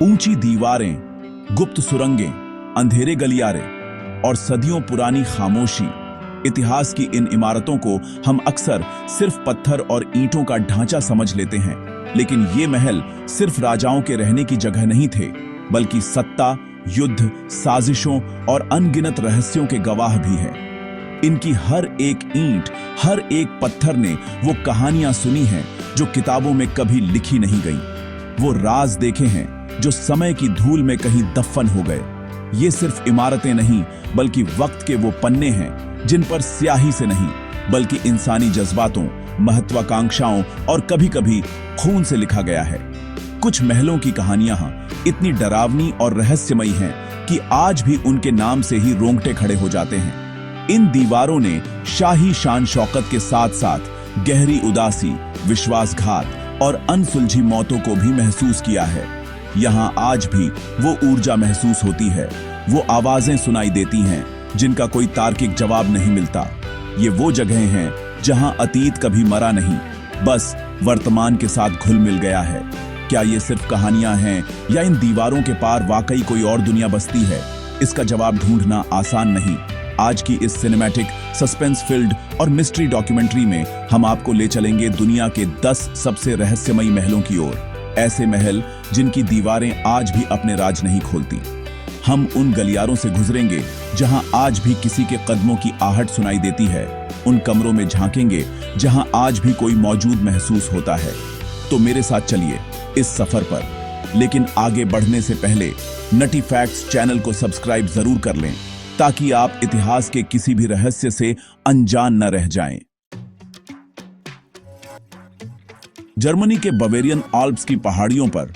ऊंची दीवारें, गुप्त सुरंगें, अंधेरे गलियारे और सदियों पुरानी खामोशी। इतिहास की इन इमारतों को हम अक्सर सिर्फ पत्थर और ईंटों का ढांचा समझ लेते हैं, लेकिन ये महल सिर्फ राजाओं के रहने की जगह नहीं थे, बल्कि सत्ता, युद्ध, साजिशों और अनगिनत रहस्यों के गवाह भी हैं। इनकी हर एक ईंट, हर एक पत्थर ने वो कहानियां सुनी हैं जो किताबों में कभी लिखी नहीं गई। वो राज देखे हैं जो समय की धूल में कहीं दफन हो गए। ये सिर्फ इमारतें नहीं, बल्कि वक्त के वो पन्ने हैं जिन पर स्याही से नहीं, बल्कि इंसानी जज्बातों, महत्वाकांक्षाओं और कभी-कभी खून से लिखा गया है। कुछ महलों की कहानियां इतनी डरावनी और रहस्यमयी हैं कि आज भी उनके नाम से ही रोंगटे खड़े हो जाते हैं। इन दीवारों ने शाही शान शौकत के साथ साथ गहरी उदासी, विश्वासघात और अनसुलझी मौतों को भी महसूस किया है। यहाँ आज भी वो ऊर्जा महसूस होती है, वो आवाजें सुनाई देती हैं जिनका कोई तार्किक जवाब नहीं मिलता। ये वो जगह हैं जहां अतीत कभी मरा नहीं, बस वर्तमान के साथ घुल मिल गया है। क्या ये सिर्फ कहानियां हैं या इन दीवारों के पार वाकई कोई और दुनिया बसती है? इसका जवाब ढूंढना आसान नहीं। आज की इस सिनेमैटिक, सस्पेंस फिल्ड और मिस्ट्री डॉक्यूमेंट्री में हम आपको ले चलेंगे दुनिया के 10 सबसे रहस्यमयी महलों की ओर। ऐसे महल जिनकी दीवारें आज भी अपने राज नहीं खोलती। हम उन गलियारों से गुजरेंगे जहां आज भी किसी के कदमों की आहट सुनाई देती है। उन कमरों में झांकेंगे जहां आज भी कोई मौजूद महसूस होता है। तो मेरे साथ चलिए इस सफर पर। लेकिन आगे बढ़ने से पहले नटी फैक्ट्स चैनल को सब्सक्राइब जरूर कर लें, ताकि आप इतिहास के किसी भी रहस्य से अनजान न रह जाएं। जर्मनी के बवेरियन आल्प्स की पहाड़ियों पर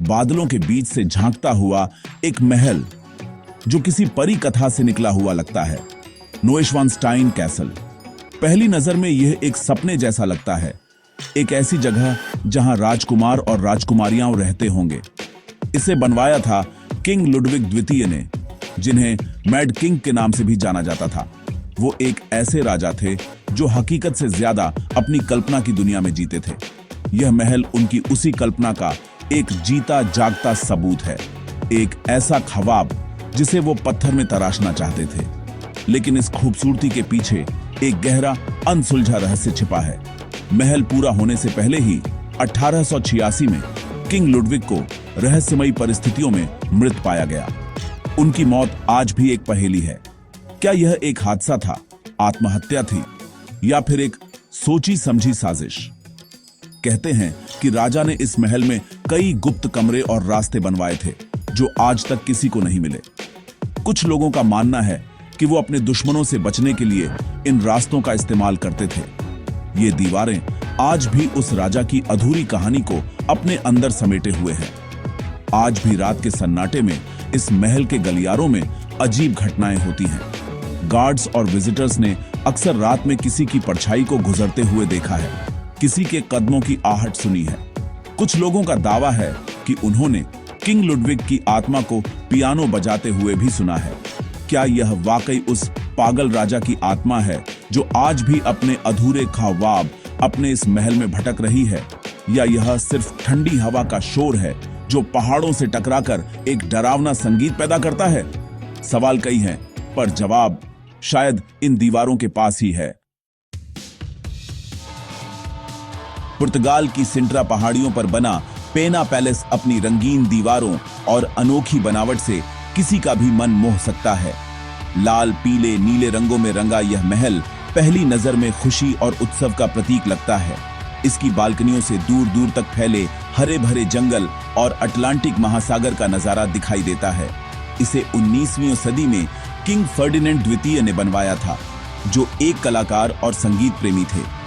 बादलों के बीच से झांकता हुआ एक महल जो किसी परी कथा से निकला हुआ लगता है, नोएश्वानस्टाइन कैसल। पहली नजर में यह एक सपने जैसा लगता है, एक ऐसी जगह जहां राजकुमार और राजकुमारियां रहते होंगे। इसे बनवाया था किंग लुडविग द्वितीय ने, जिन्हें मैड किंग के नाम से भी जाना जाता था। वो एक ऐसे राजा थे जो हकीकत से ज्यादा अपनी कल्पना की दुनिया में जीते थे। यह महल उनकी उसी कल्पना का एक जीता जागता सबूत है, एक ऐसा ख्वाब जिसे वो पत्थर में तराशना चाहते थे। लेकिन इस खूबसूरती के पीछे एक गहरा अनसुलझा रहस्य छिपा है। महल पूरा होने से पहले ही 1886 में किंग लुडविग को रहस्यमयी परिस्थितियों में मृत पाया गया। उनकी मौत आज भी एक पहेली है। क्या यह एक हादसा था, आत्महत्या थी, या फिर एक सोची समझी साजिश? कहते हैं कि राजा ने इस महल में कई गुप्त कमरे और रास्ते बनवाए थे जो आज तक किसी को नहीं मिले। कुछ लोगों का मानना है कि वो अपने दुश्मनों से बचने के लिए इन रास्तों का इस्तेमाल करते थे। ये दीवारें आज भी उस राजा की अधूरी कहानी को अपने अंदर समेटे हुए हैं। आज भी रात के सन्नाटे में इस महल के गलियारों में अजीब घटनाएं होती हैं। गार्ड्स और विजिटर्स ने अक्सर रात में किसी की परछाई को गुजरते हुए देखा है, किसी के कदमों की आहट सुनी है। कुछ लोगों का दावा है कि उन्होंने किंग लुडविग की आत्मा को पियानो बजाते हुए भी सुना है। क्या यह वाकई उस पागल राजा की आत्मा है जो आज भी अपने अधूरे ख्वाब अपने इस महल में भटक रही है, या यह सिर्फ ठंडी हवा का शोर है जो पहाड़ों से टकराकर एक डरावना संगीत पैदा करता है? सवाल कई हैं, पर जवाब शायद इन दीवारों के पास ही है। पुर्तगाल की सिंट्रा पहाड़ियों पर बना पेना पैलेस अपनी रंगीन दीवारों और अनोखी बनावट से किसी का भी मन मोह सकता है। लाल, पीले, नीले रंगों में रंगा यह महल पहली नजर में खुशी और उत्सव का प्रतीक लगता है। इसकी बालकनियों से दूर दूर तक फैले हरे भरे जंगल और अटलांटिक महासागर का नजारा दिखाई देता है। इसे 19वीं सदी में किंग फर्डिनेंड द्वितीय ने बनवाया था, जो एक कलाकार और संगीत प्रेमी थे।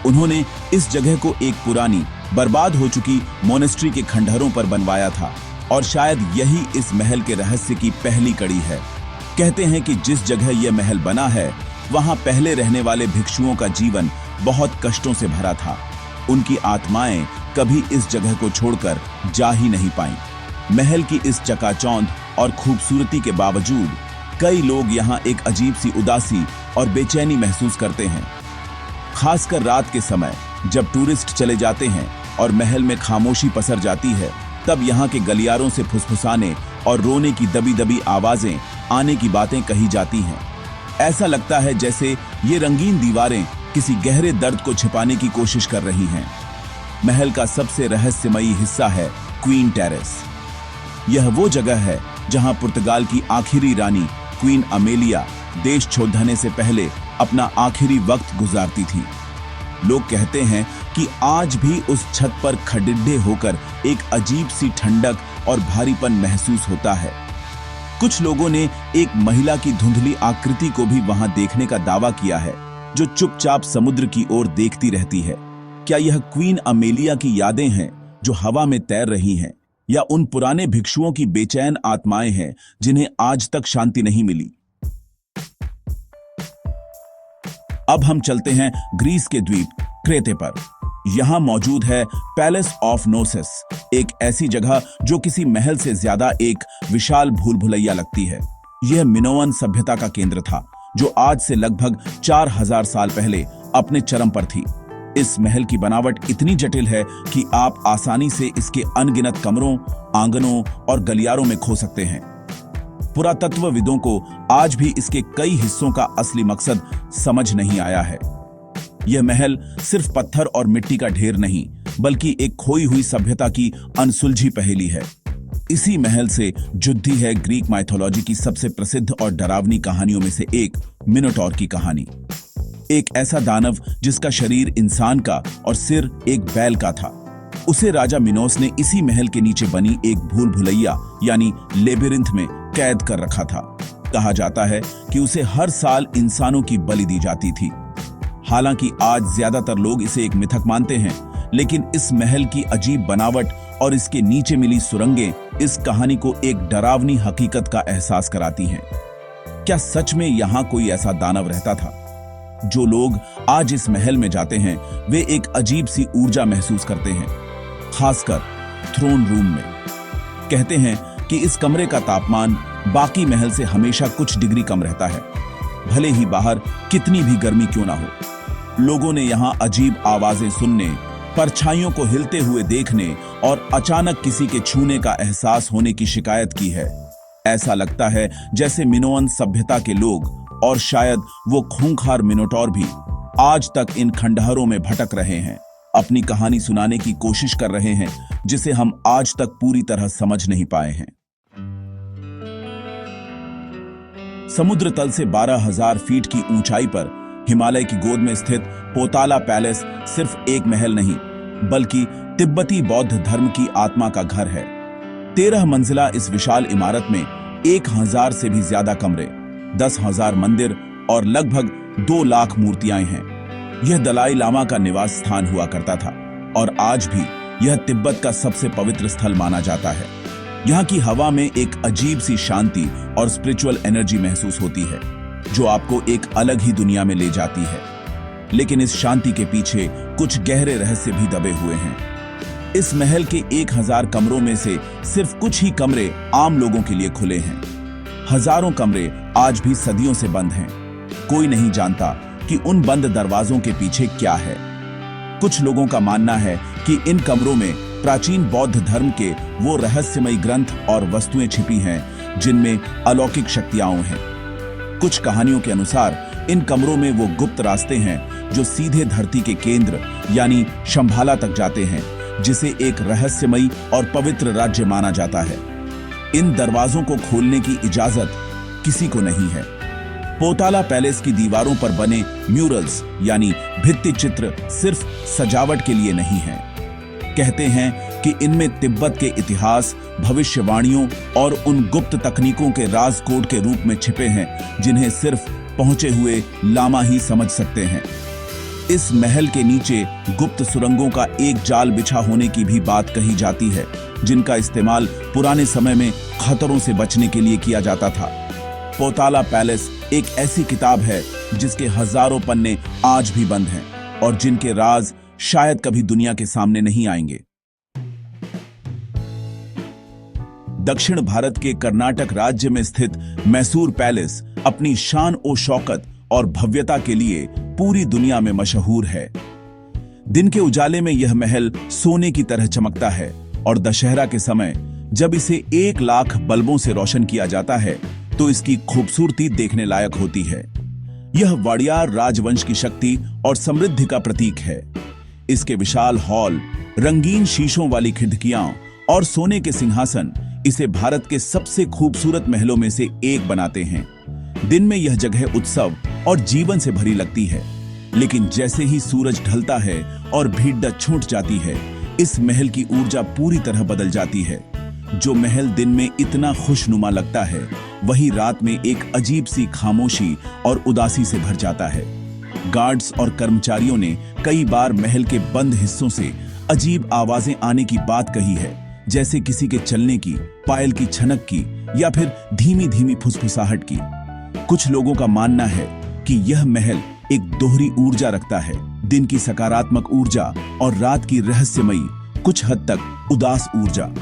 उन्होंने इस जगह को एक पुरानी, बर्बाद हो चुकी मोनेस्ट्री के खंडहरों पर बनवाया था, और शायद यही इस महल के रहस्य की पहली कड़ी है। कहते हैं कि जिस जगह यह महल बना है, वहां पहले रहने वाले भिक्षुओं का जीवन बहुत कष्टों से भरा था। उनकी आत्माएं कभी इस जगह को छोड़कर जा ही नहीं पाईं। महल की इस चकाचौंध और खूबसूरती के बावजूद कई लोग यहाँ एक अजीब सी उदासी और बेचैनी महसूस करते हैं। खासकर रात के समय जब टूरिस्ट चले जाते हैं और महल में खामोशी पसर जाती है, तब यहाँ के गलियारों से फुसफुसाने और रोने की दबी दबी आवाजें आने की बातें कही जाती हैं। ऐसा लगता है जैसे ये रंगीन दीवारें किसी गहरे दर्द को छिपाने की कोशिश कर रही हैं। महल का सबसे रहस्यमयी हिस्सा है क्वीन टेरेस। यह वो जगह है जहां पुर्तगाल की आखिरी रानी क्वीन अमेलिया देश छोड़ने से पहले अपना आखिरी वक्त गुजारती थी। लोग कहते हैं कि आज भी उस छत पर खडिड्डे होकर एक अजीब सी ठंडक और भारीपन महसूस होता है। कुछ लोगों ने एक महिला की धुंधली आकृति को भी वहां देखने का दावा किया है, जो चुपचाप समुद्र की ओर देखती रहती है। क्या यह क्वीन अमेलिया की यादें हैं जो हवा में तैर रही हैं, या उन पुराने भिक्षुओं की बेचैन आत्माएं हैं जिन्हें आज तक शांति नहीं मिली? अब हम चलते हैं ग्रीस के द्वीप क्रेते पर। यहां मौजूद है पैलेस ऑफ नोसेस, एक ऐसी जगह जो किसी महल से ज्यादा एक विशाल भूल भुलैया लगती है। यह मिनोअन सभ्यता का केंद्र था, जो आज से लगभग 4000 साल पहले अपने चरम पर थी। इस महल की बनावट इतनी जटिल है कि आप आसानी से इसके अनगिनत कमरों, आंगनों और गलियारों में खो सकते हैं। पुरातत्वविदों को आज भी इसके कई हिस्सों का असली मकसद समझ नहीं आया है। यह महल सिर्फ पत्थर और मिट्टी का ढेर नहीं, बल्कि एक खोई हुई सभ्यता की अनसुलझी पहेली है। इसी महल से जुड़ी है ग्रीक माइथोलॉजी की सबसे प्रसिद्ध और डरावनी कहानियों में से एक, मिनोटॉर की कहानी। एक ऐसा दानव जिसका शरीर इंसान का और सिर एक बैल का था। उसे राजा मिनोस ने इसी महल के नीचे बनी एक भूल भुलैया यानी लेबिरिंथ में कैद कर रखा था। कहा जाता है कि उसे हर साल इंसानों की बलि दी जाती थी। हालांकि आज ज्यादातर लोग इसे एक मिथक मानते हैं, लेकिन इस महल की अजीब बनावट और इसके नीचे मिली सुरंगें इस कहानी को एक डरावनी हकीकत का एहसास कराती हैं। क्या सच में यहां कोई ऐसा दानव रहता था? जो लोग आज इस महल में जाते हैं वे एक अजीब सी ऊर्जा महसूस करते हैं, खासकर थ्रोन रूम में। कहते हैं कि इस कमरे का तापमान बाकी महल से हमेशा कुछ डिग्री कम रहता है, भले ही बाहर कितनी भी गर्मी क्यों ना हो। लोगों ने यहां अजीब आवाजें सुनने, परछाइयों को हिलते हुए देखने और अचानक किसी के छूने का एहसास होने की शिकायत की है। ऐसा लगता है जैसे मिनोअन सभ्यता के लोग और शायद वो खूंखार मिनोटॉर भी आज तक इन खंडहरों में भटक रहे हैं, अपनी कहानी सुनाने की कोशिश कर रहे हैं जिसे हम आज तक पूरी तरह समझ नहीं पाए हैं। समुद्र तल से 12,000 फीट की ऊंचाई पर हिमालय की गोद में स्थित पोताला पैलेस सिर्फ एक महल नहीं, बल्कि तिब्बती बौद्ध धर्म की आत्मा का घर है। 13 मंजिला इस विशाल इमारत में 1000 से भी ज्यादा कमरे, 10,000 मंदिर और लगभग 2 लाख मूर्तियां हैं। यह दलाई लामा का निवास स्थान हुआ करता था और आज भी यह तिब्बत का सबसे पवित्र स्थल माना जाता है। यहाँ की हवा में एक अजीब सी शांति और स्पिरिचुअल एनर्जी महसूस होती है, जो आपको एक अलग ही दुनिया में ले जाती है। लेकिन इस शांति के पीछे कुछ गहरे रहस्य भी दबे हुए हैं। इस महल के 1000 कमरों में से सिर्फ कुछ ही कमरे आम लोगों के लिए खुले हैं। हजारों कमरे आज भी सदियों से बंद हैं। कोई नहीं जानता कि उन बंद दरवाजों के पीछे क्या है। कुछ लोगों का मानना है कि इन कमरों में प्राचीन बौद्ध धर्म के वो रहस्यमयी ग्रंथ और वस्तुएं छिपी हैं जिनमें अलौकिक शक्तियां हैं। कुछ कहानियों के अनुसार इन कमरों में वो गुप्त रास्ते हैं जो सीधे धरती के केंद्र यानी शंभाला तक जाते हैं, जिसे एक रहस्यमयी और पवित्र राज्य माना जाता है। इन दरवाजों को खोलने की इजाजत किसी को नहीं है। पोताला पैलेस की दीवारों पर बने म्यूरल्स यानी भित्ति चित्र सिर्फ सजावट के लिए नहीं हैं। कहते हैं कि इनमें तिब्बत के इतिहास, भविष्यवाणियों और उन गुप्त तकनीकों के राज कोड के रूप में छिपे हैं जिन्हें सिर्फ पहुंचे हुए लामा ही समझ सकते हैं। इस महल के नीचे गुप्त सुरंगों का एक जाल बिछा होने की भी बात कही जाती है, जिनका इस्तेमाल पुराने समय में खतरों से बचने के लिए किया जाता था। पोताला पैलेस एक ऐसी किताब है जिसके हजारों पन्ने आज भी बंद हैं और जिनके राज शायद कभी दुनिया के सामने नहीं आएंगे। दक्षिण भारत के कर्नाटक राज्य में स्थित मैसूर पैलेस अपनी शान और शौकत और भव्यता के लिए पूरी दुनिया में मशहूर है। दिन के उजाले में यह महल सोने की तरह चमकता है और दशहरा के समय जब इसे 1 लाख बल्बों से रोशन किया जाता है तो इसकी खूबसूरती देखने लायक होती है। यह वाडियार राजवंश की शक्ति और समृद्धि का प्रतीक है। इसके विशाल हॉल, रंगीन शीशों वाली खिड़कियां और सोने के सिंहासन इसे भारत के सबसे खूबसूरत महलों में से एक बनाते हैं। दिन में यह जगह उत्सव और जीवन से भरी लगती है, लेकिन जैसे ही सूरज ढलता है और भीड़ छूट जाती है, इस महल की ऊर्जा पूरी तरह बदल जाती है। जो महल दिन में इतना खुशनुमा लगता है, वही रात में एक अजीब सी खामोशी और उदासी से भर जाता है। गार्ड्स और कर्मचारियों ने कई बार महल के बंद हिस्सों से अजीब आवाजें आने की बात कही है, जैसे किसी के चलने की, पायल की छनक की या फिर धीमी धीमी फुसफुसाहट की। कुछ लोगों का मानना है कि यह महल एक दोहरी ऊर्जा रखता है, दिन की सकारात्मक ऊर्जा और रात की रहस्यमयी, कुछ हद तक उदास ऊर्जा।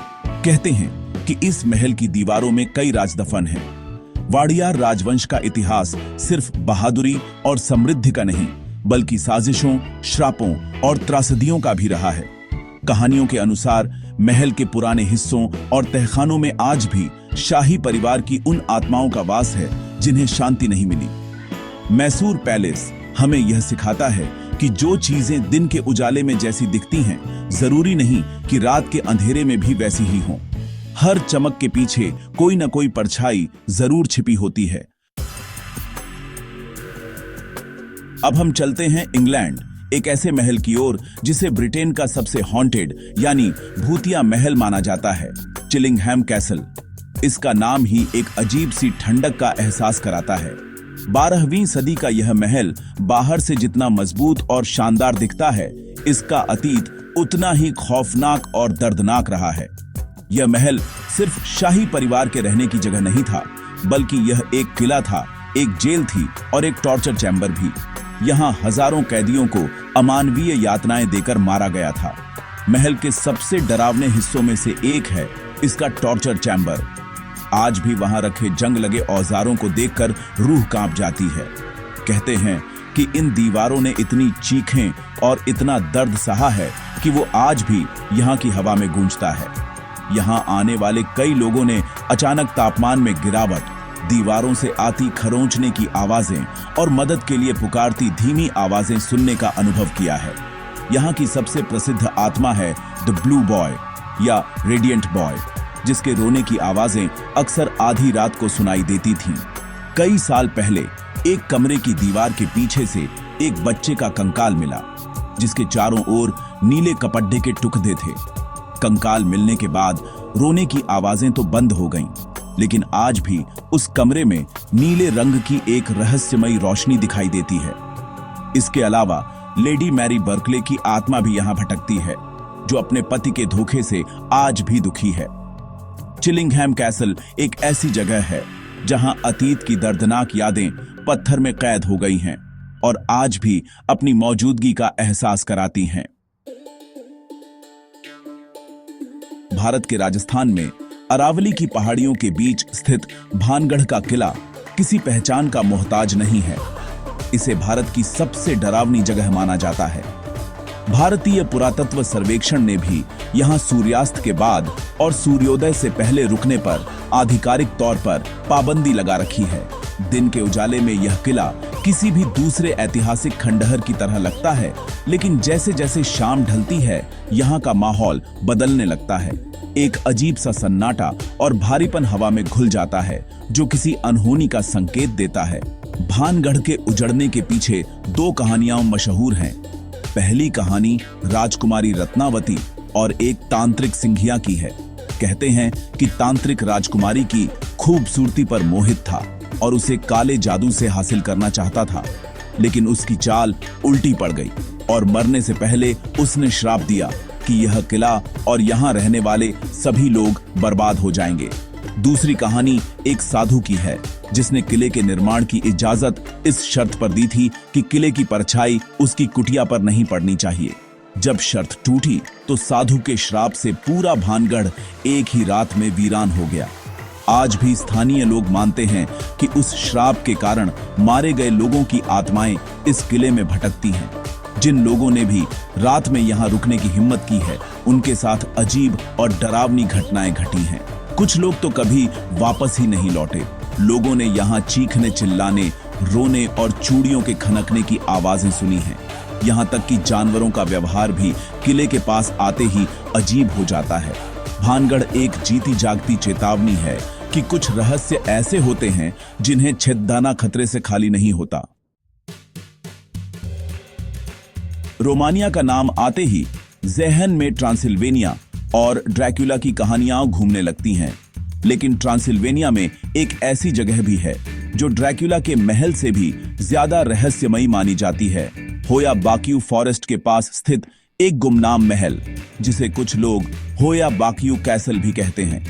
कहते हैं कि इस महल की दीवारों में कई राजदफन हैं। वाडियार राजवंश का इतिहास सिर्फ बहादुरी और समृद्धि का नहीं, बल्कि साजिशों, श्रापों और त्रासदियों का भी रहा है। कहानियों के अनुसार महल के पुराने हिस्सों और तहखानों में आज भी शाही परिवार की उन आत्माओं का वास है जिन्हें शांति नहीं मिली। मैसूर पैलेस हमें यह सिखाता है कि जो चीजें दिन के उजाले में जैसी दिखती हैं, जरूरी नहीं कि रात के अंधेरे में भी वैसी ही हों। हर चमक के पीछे कोई न कोई परछाई जरूर छिपी होती है। अब हम चलते हैं इंग्लैंड, एक ऐसे महल की ओर जिसे ब्रिटेन का सबसे हॉन्टेड यानी भूतिया महल माना जाता है, चिलिंघहैम कैसल। इसका नाम ही एक अजीब सी ठंडक का एहसास कराता है। 12वीं सदी का यह महल बाहर से जितना मजबूत और शानदार दिखता है, इसका अतीत उतना ही खौफनाक और दर्दनाक रहा है। यह महल सिर्फ शाही परिवार के रहने की जगह नहीं था, बल्कि यह एक किला था, एक जेल थी और एक टॉर्चर चैम्बर भी। यहाँ हजारों कैदियों को अमानवीय यातनाएं देकर मारा गया था। महल के सबसे डरावने हिस्सों में से एक है इसका टॉर्चर चैम्बर। आज भी वहां रखे जंग लगे औजारों को देखकर रूह कांप जाती है। कहते हैं कि इन दीवारों ने इतनी चीखें और इतना दर्द सहा है कि वो आज भी यहाँ की हवा में गूंजता है। यहाँ आने वाले कई लोगों ने अचानक तापमान में गिरावट, दीवारों से आती खरोंचने की आवाजें और मदद के लिए पुकारती धीमी आवाजें सुनने का अनुभव किया है। यहाँ की सबसे प्रसिद्ध आत्मा है द ब्लू बॉय या रेडिएंट बॉय, जिसके रोने की आवाजें अक्सर आधी रात को सुनाई देती थीं। कई साल पहले एक कमरे की दीवार के पीछे से एक बच्चे का कंकाल मिला, जिसके चारों ओर नीले कपड्डे के टुकड़े थे। कंकाल मिलने के बाद रोने की आवाजें तो बंद हो गईं, लेकिन आज भी उस कमरे में नीले रंग की एक रहस्यमयी रोशनी दिखाई देती है। इसके अलावा लेडी मैरी बर्कले की आत्मा भी यहाँ भटकती है, जो अपने पति के धोखे से आज भी दुखी है। चिलिंघहैम कैसल एक ऐसी जगह है जहां अतीत की दर्दनाक यादें पत्थर में कैद हो गई हैं और आज भी अपनी मौजूदगी का एहसास कराती हैं। भारत के राजस्थान में अरावली की पहाड़ियों के बीच स्थित भानगढ़ का किला किसी पहचान का मोहताज नहीं है। इसे भारत की सबसे डरावनी जगह माना जाता है। भारतीय पुरातत्व सर्वेक्षण ने भी यहाँ सूर्यास्त के बाद और सूर्योदय से पहले रुकने पर आधिकारिक तौर पर पाबंदी लगा रखी है। दिन के उजाले में यह किला किसी भी दूसरे ऐतिहासिक खंडहर की तरह लगता है, लेकिन जैसे जैसे शाम ढलती है, यहाँ का माहौल बदलने लगता है। एक अजीब सा सन्नाटा और भारीपन हवा में घुल जाता है, जो किसी अनहोनी का संकेत देता है। भानगढ़ के उजड़ने के पीछे 2 कहानियां मशहूर हैं। पहली कहानी राजकुमारी रत्नावती और एक तांत्रिक सिंघिया की है। कहते हैं कि तांत्रिक राजकुमारी की खूबसूरती पर मोहित था और उसे काले जादू से हासिल करना चाहता था, लेकिन उसकी चाल उल्टी पड़ गई और मरने से पहले उसने श्राप दिया कि यह किला और यहाँ रहने वाले सभी लोग बर्बाद हो जाएंगे। दूसरी कहानी एक साधु की है, जिसने किले के निर्माण की इजाजत इस शर्त पर दी थी कि किले की परछाई उसकी कुटिया पर नहीं पड़नी चाहिए। जब शर्त टूटी तो साधु के श्राप से पूरा भानगढ़ एक ही रात में वीरान हो गया। आज भी स्थानीय लोग मानते हैं कि उस श्राप के कारण मारे गए लोगों की आत्माएं इस किले में भटकती हैं। जिन लोगों ने भी रात में यहाँ रुकने की हिम्मत की है, उनके साथ अजीब और डरावनी घटनाएं घटी हैं। कुछ लोग तो कभी वापस ही नहीं लौटे। लोगों ने यहाँ चीखने, चिल्लाने, रोने और चूड़ियों के खनकने की आवाजें सुनी हैं। यहाँ तक कि जानवरों का व्यवहार भी किले के पास आते ही अजीब हो जाता है। भानगढ़ एक जीती जागती चेतावनी है कि कुछ रहस्य ऐसे होते हैं जिन्हें छेददाना खतरे से खाली नहीं होता। रोमानिया का नाम आते ही ज़हन में ट्रांसिल्वेनिया और ड्रैकुला की कहानियां घूमने लगती हैं। लेकिन ट्रांसिल्वेनिया में एक ऐसी जगह भी है जो ड्रैकुला के महल से भी ज्यादा रहस्यमयी मानी जाती है। होया बाक्यू फॉरेस्ट के पास स्थित एक गुमनाम महल, जिसे कुछ लोग होया बाक्यू कैसल भी कहते हैं।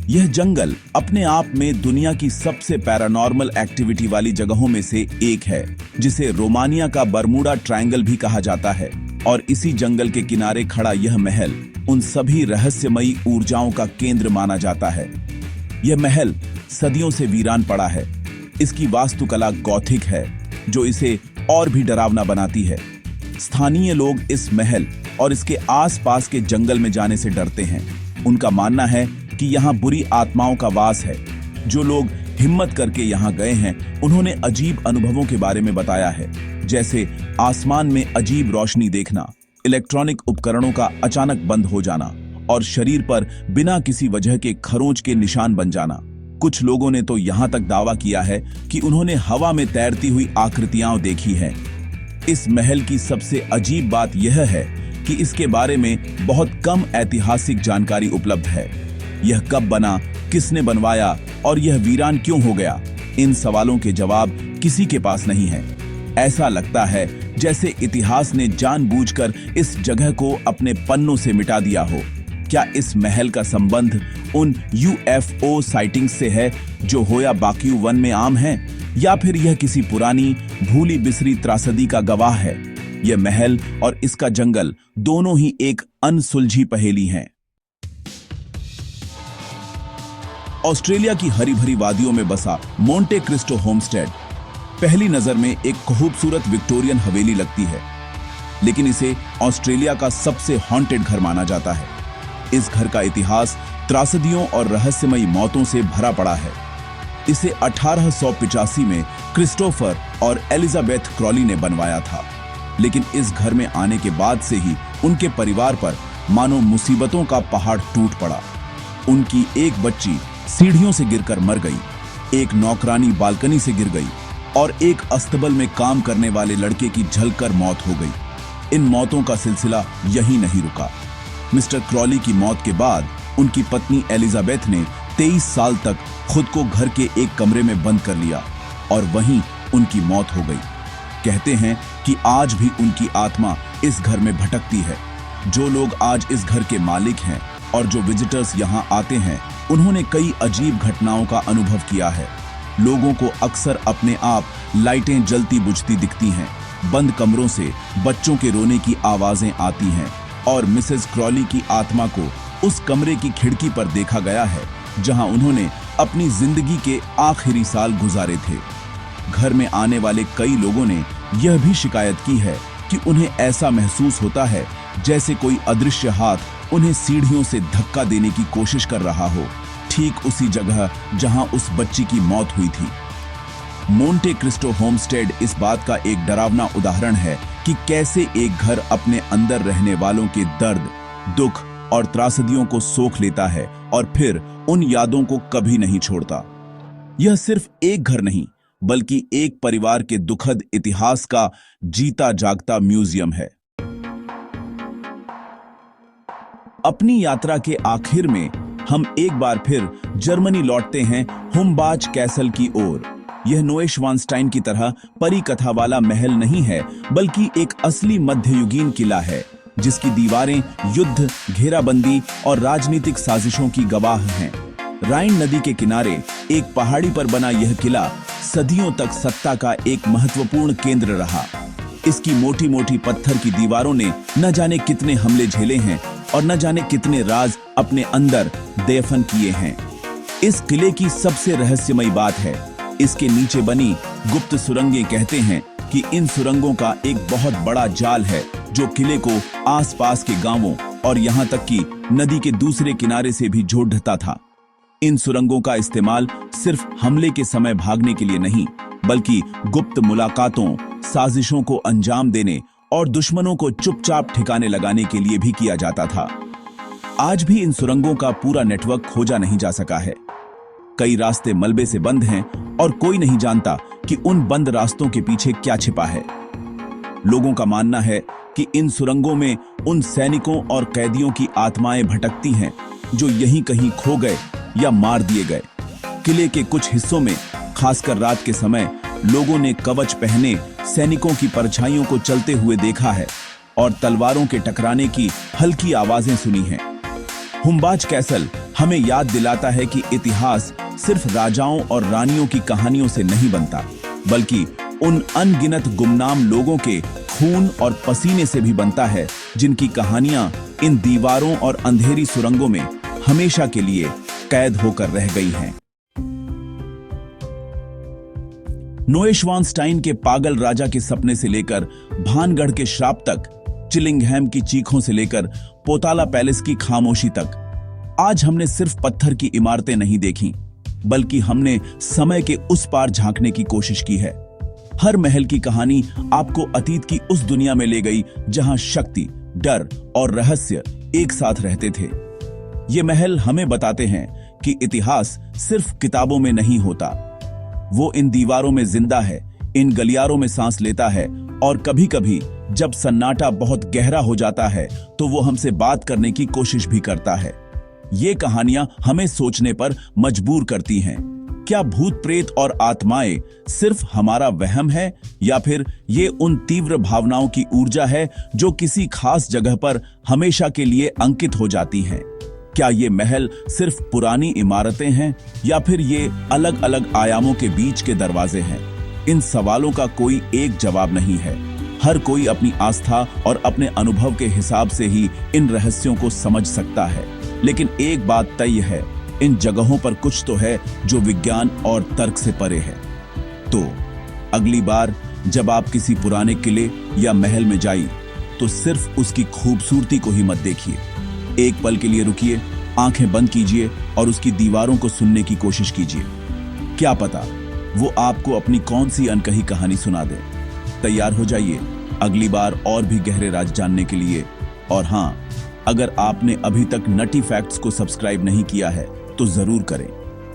यह जंगल अपने आप में दुनिया की सबसे पैरानॉर्मल एक्टिविटी वाली जगहों में से एक है, जिसे रोमानिया का बरमूडा ट्रायंगल भी कहा जाता है। और इसी जंगल के किनारे खड़ा यह महल उन सभी रहस्यमयी ऊर्जाओं का केंद्र माना जाता है। यह महल सदियों से वीरान पड़ा है। इसकी वास्तुकला गॉथिक है, जो इसे और भी डरावना बनाती है। स्थानीय लोग इस महल और इसके आसपास के जंगल में जाने से डरते हैं। उनका मानना है कि यहाँ बुरी आत्माओं का वास है। जो लोग हिम्मत करके यहाँ गए हैं, उन्होंने अजीब अनुभवों के बारे में बताया है, जैसे आसमान में अजीब रोशनी देखना, इलेक्ट्रॉनिक उपकरणों का अचानक बंद हो जाना और शरीर पर बिना किसी वजह के खरोंच के निशान बन जाना। कुछ लोगों ने तो यहाँ तक दावा किया है कि उन्होंने हवा में तैरती हुई आकृतियां देखी हैं। इस महल की सबसे अजीब बात यह है कि इसके बारे में बहुत कम ऐतिहासिक जानकारी उपलब्ध है। यह कब बना, किसने बनवाया और यह वीरान क्यों हो गया, इन सवालों के जवाब किसी के पास नहीं है। ऐसा लगता है जैसे इतिहास ने जानबूझकर इस जगह को अपने पन्नों से मिटा दिया हो। क्या इस महल का संबंध उन यूएफओ साइटिंग्स से है जो होया बाक्यू वन में आम है, या फिर यह किसी पुरानी भूली बिसरी त्रासदी का गवाह है? यह महल और इसका जंगल दोनों ही एक अनसुलझी पहेली हैं। ऑस्ट्रेलिया की हरी भरी वादियों में बसा मोंटे क्रिस्टो होमस्टेड पहली नजर में एक खूबसूरत विक्टोरियन हवेली लगती है, लेकिन इसे ऑस्ट्रेलिया का सबसे हॉन्टेड घर माना जाता है। इस घर का इतिहास त्रासदियों और रहस्यमयी मौतों से भरा पड़ा है। इसे 1885 में क्रिस्टोफर और एलिजाबेथ क्रॉली ने बनवाया था, लेकिन इस घर में आने के बाद से ही उनके परिवार पर मानो मुसीबतों का पहाड़ टूट पड़ा। उनकी एक बच्ची सीढ़ियों से गिरकर मर गई, एक नौकरानी बालकनी से गिर गई और एक अस्तबल में काम करने वाले लड़के की जलकर मौत हो गई। इन मौतों का सिलसिला यहीं नहीं रुका। मिस्टर क्रॉली की मौत के बाद उनकी पत्नी एलिजाबेथ ने 23 साल तक खुद को घर के एक कमरे में बंद कर लिया और वहीं उनकी मौत हो गई। कहते हैं कि आज भी उनकी आत्मा इस घर में भटकती है। जो लोग आज इस घर के मालिक हैं और जो विजिटर्स यहाँ आते हैं, उन्होंने कई अजीब घटनाओं का अनुभव किया है। लोगों को अक्सर अपने आप लाइटें जलती बुझती दिखती हैं, बंद कमरों से बच्चों के रोने की आवाजें आती हैं और मिसेस क्रॉली की आत्मा को उस कमरे की खिड़की पर देखा गया है जहां उन्होंने अपनी जिंदगी के आखिरी साल गुजारे थे। घर में आने वाले कई लोगों ने यह भी शिकायत की है कि उन्हें ऐसा महसूस होता है जैसे कोई अदृश्य हाथ उन्हें सीढ़ियों से धक्का देने की कोशिश कर रहा हो, ठीक उसी जगह जहां उस बच्ची की मौत हुई थी। मोंटे क्रिस्टो होमस्टेड इस बात का एक डरावना उदाहरण है कि कैसे एक घर अपने अंदर रहने वालों के दर्द, दुख और त्रासदियों को सोख लेता है और फिर उन यादों को कभी नहीं छोड़ता। यह सिर्फ एक घर नहीं, बल्कि एक परिवार के दुखद इतिहास का जीता जागता म्यूजियम है। अपनी यात्रा के आखिर में हम एक बार फिर जर्मनी लौटते हैं हुम्बाच कैसल की ओर। यह नोएश्वानस्टाइन की तरह परी कथा वाला महल नहीं है, बल्कि एक असली मध्ययुगीन किला है जिसकी दीवारें युद्ध, घेराबंदी और राजनीतिक साजिशों की गवाह हैं। राइन नदी के किनारे एक पहाड़ी पर बना यह किला सदियों तक सत्ता का एक महत्वपूर्ण केंद्र रहा। इसकी मोटी मोटी पत्थर की दीवारों ने न जाने कितने हमले झेले हैं और न जाने कितने राज अपने अंदर दफन किए हैं। इस किले की सबसे रहस्यमयी बात है इसके नीचे बनी गुप्त सुरंगें। कहते हैं कि इन सुरंगों का एक बहुत बड़ा जाल है जो किले को आसपास के गांवों और यहां तक कि नदी के दूसरे किनारे से भी जोड़ ढता था। इन सुरंगों का इस्तेमाल सिर्फ हमले के समय भागने के लिए नहीं, बल्कि गुप्त मुलाकातों, साजिशों को अंजाम देने और दुश्मनों को चुपचाप ठिकाने लगाने के लिए भी किया जाता था। आज भी इन सुरंगों का पूरा नेटवर्क खोजा नहीं जा सका है। कई रास्ते मलबे से बंद हैं और कोई नहीं जानता कि उन बंद रास्तों के पीछे क्या छिपा है। लोगों का मानना है कि इन सुरंगों में उन सैनिकों और कैदियों की आत्माएं भटकती हैं जो यहीं कहीं खो गए या मार दिए गए। किले के कुछ हिस्सों में, खासकर रात के समय, लोगों ने कवच पहने सैनिकों की परछाइयों को चलते हुए देखा है और तलवारों के टकराने की हल्की आवाजें सुनी हैं। हुम्बाच कैसल हमें याद दिलाता है कि इतिहास सिर्फ राजाओं और रानियों की कहानियों से नहीं बनता, बल्कि उन अनगिनत गुमनाम लोगों के खून और पसीने से भी बनता है, जिनकी कहानियां इन दीवारों और अंधेरी सुरंगों में हमेशा के लिए कैद होकर रह गई हैं। नोएश्वानस्टाइन के पागल राजा के सपने से लेकर भानगढ़ के श्राप तक, चिलिंगहैम की चीखों से लेकर पोताला पैलेस की खामोशी तक, आज हमने सिर्फ पत्थर की इमारतें नहीं देखी, बल्कि हमने समय के उस पार झांकने की कोशिश की है। हर महल की कहानी आपको अतीत की उस दुनिया में ले गई जहां शक्ति, डर और रहस्य एक साथ रहते थे। ये महल हमें बताते हैं कि इतिहास सिर्फ किताबों में नहीं होता, वो इन दीवारों में जिंदा है, इन गलियारों में सांस लेता है, और कभी-कभी जब सन्नाटा बहुत गहरा हो जाता है तो वो हमसे बात करने की कोशिश भी करता है। ये कहानियां हमें सोचने पर मजबूर करती हैं। क्या भूत प्रेत और आत्माएं सिर्फ हमारा वहम है, या फिर ये उन तीव्र भावनाओं की ऊर्जा है जो किसी खास जगह पर हमेशा के लिए अंकित हो जाती हैं? क्या ये महल सिर्फ पुरानी इमारतें हैं, या फिर ये अलग अलग आयामों के बीच के दरवाजे हैं? इन सवालों का कोई एक जवाब नहीं है। हर कोई अपनी आस्था और अपने अनुभव के हिसाब से ही इन रहस्यों को समझ सकता है। लेकिन एक बात तय है, इन जगहों पर कुछ तो है जो विज्ञान और तर्क से परे है। तो अगली बार जब आप किसी पुराने किले या महल में जाइए, तो सिर्फ उसकी खूबसूरती को ही मत देखिए। एक पल के लिए रुकिए, आंखें बंद कीजिए और उसकी दीवारों को सुनने की कोशिश कीजिए। क्या पता वो आपको अपनी कौन सी अनकही कहानी सुना दे। तैयार हो जाइए अगली बार और भी गहरे राज जानने के लिए। और हाँ, अगर आपने अभी तक नटी फैक्ट्स को सब्सक्राइब नहीं किया है तो जरूर करें,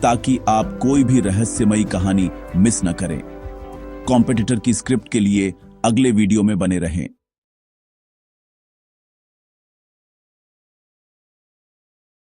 ताकि आप कोई भी रहस्यमयी कहानी मिस न करें। कॉम्पिटिटर की स्क्रिप्ट के लिए अगले वीडियो में बने रहें।